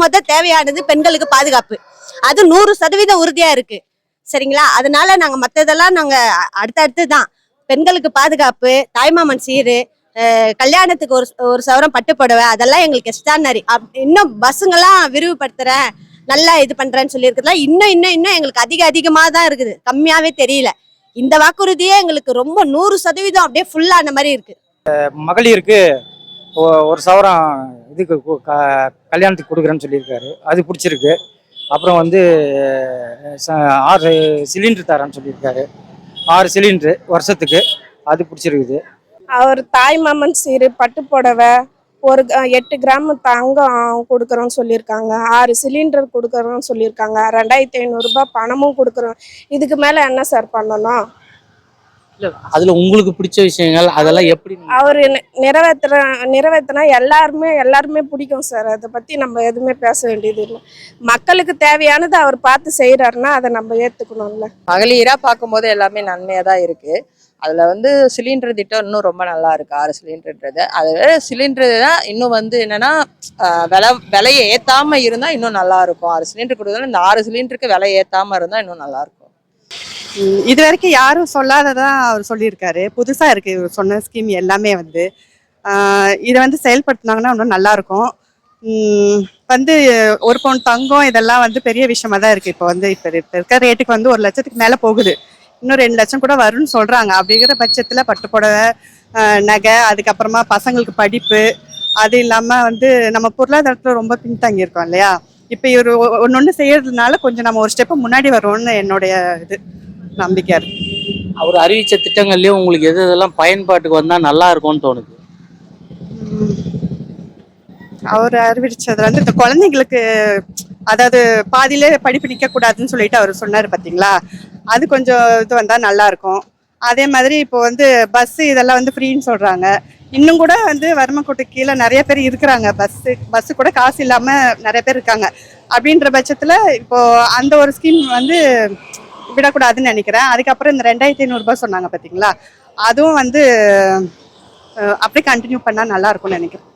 மொத தேவையானது பெண்களுக்கு பாதுகாப்பு. அது 100% உறுதியா இருக்கு. சரிங்களா? அதனால நாங்க மத்ததெல்லாம் நாங்க அடுத்தடுத்து தான். பெண்களுக்கு பாதுகாப்பு, தாய்மாமன் சீரு, கல்யாணத்துக்கு ஒரு சவரம் பட்டு புடவை, அதெல்லாம் எங்களுக்கு எக்ஸ்ட்ரானரி. இன்னும் பஸ்ஸுங்கெல்லாம் விரிவுபடுத்துறேன், நல்லா இது பண்றேன்னு சொல்லியிருக்கிறதுலாம் இன்னும் இன்னும் இன்னும் எங்களுக்கு அதிகமா தான் இருக்குது. கம்மியாவே தெரியல. இந்த வாக்குறுதியே எங்களுக்கு ரொம்ப 100% அப்படியே ஃபுல்லான மாதிரி இருக்கு. மகளிருக்கு ஒரு சவரம் இதுக்கு கல்யாணத்துக்கு கொடுக்குறேன்னு சொல்லியிருக்காரு, அது பிடிச்சிருக்கு. அப்புறம் வந்து 6 சிலிண்டர் தரேன்னு சொல்லியிருக்காரு, 6 சிலிண்டரு வருஷத்துக்கு, அது பிடிச்சிருக்குது. அவர் தாய் மாமன் சீரு, பட்டு புடவை, ஒரு 8 கிராம் தங்கம் கொடுக்குறோன்னு சொல்லியிருக்காங்க, 6 சிலிண்டர் கொடுக்குறோன்னு சொல்லியிருக்காங்க, 2500 ரூபாய் பணமும் கொடுக்குறோம். இதுக்கு மேலே என்ன சார் பண்ணணும்? அதுல உங்களுக்கு பிடிச்ச விஷயங்கள் அதெல்லாம் எப்படி அவர் நிறைவேற்றினா எல்லாருமே பிடிக்கும் சார். அதை பற்றி நம்ம எதுவுமே பேச வேண்டியது இல்லை. மக்களுக்கு தேவையானது அவர் பார்த்து செய்கிறாருன்னா அதை நம்ம ஏற்றுக்கணும்ல. மகளிராக பார்க்கும்போது எல்லாமே நன்மையாக தான் இருக்குது. அதில் வந்து சிலிண்டர் திட்டம் இன்னும் ரொம்ப நல்லா இருக்குது. 6 சிலிண்டர்ன்றது, அது சிலிண்டர் தான் இன்னும் வந்து என்னென்னா விலையை ஏற்றாமல் இருந்தால் இன்னும் நல்லாயிருக்கும். 6 சிலிண்டர் கொடுக்குறதுனால இந்த 6 சிலிண்டருக்கு விலை ஏற்றாமல் இருந்தால் இன்னும் நல்லாயிருக்கும். இது வரைக்கும் யாரும் சொல்லாததான் அவர் சொல்லியிருக்காரு. புதுசாக இருக்குது இவர் சொன்ன ஸ்கீம் எல்லாமே. வந்து இதை வந்து செயல்படுத்தினாங்கன்னா இன்னும் நல்லாயிருக்கும். வந்து 1 பவுன் தங்கம் இதெல்லாம் வந்து பெரிய விஷயமா தான் இருக்குது. இப்போ இருக்க ரேட்டுக்கு வந்து 1 லட்சத்துக்கு மேலே போகுது. இன்னும் 2 லட்சம் கூட வரும்னு சொல்கிறாங்க. அப்படிங்கிற பட்சத்தில் பட்டு புடவை, நகை, அதுக்கப்புறமா பசங்களுக்கு படிப்பு, அது இல்லாமல் வந்து நம்ம பொருளாதாரத்தில் ரொம்ப பின்தங்கியிருக்கோம் இல்லையா? இப்போ இவர் ஒன்று செய்யறதுனால கொஞ்சம் நம்ம ஒரு ஸ்டெப்பு முன்னாடி வரோம்னு என்னுடைய நம்பிக்கையா இருக்கு. அவர் அறிவிச்ச திட்டங்கள்லயும் உங்களுக்கு எதெல்லாம் பயன்பாட்டுக்கு வந்தா நல்லா இருக்கும்னு தோணுது? அவர் அறிவிச்சதுல வந்து இந்த குழந்தைங்களுக்கு, அதாவது பாதியிலே படிப்பு நிற்க கூடாதுன்னு சொல்லிட்டு அவர் சொன்னார் பார்த்தீங்களா, அது கொஞ்சம் இது வந்தால் நல்லா இருக்கும். அதே மாதிரி இப்போ வந்து பஸ்ஸு இதெல்லாம் வந்து ஃப்ரீன்னு சொல்கிறாங்க. இன்னும் கூட வந்து வறுமைக்கோட்டு கீழே நிறைய பேர் இருக்கிறாங்க. பஸ்ஸு கூட காசு இல்லாமல் நிறைய பேர் இருக்காங்க. அப்படின்ற பட்சத்தில் இப்போ அந்த ஒரு ஸ்கீம் வந்து விடக்கூடாதுன்னு நினைக்கிறேன். அதுக்கப்புறம் இந்த 2500 ரூபாய் சொன்னாங்க பார்த்தீங்களா, அதுவும் வந்து அப்படியே கண்டினியூ பண்ணால் நல்லா இருக்கும்னு நினைக்கிறேன்.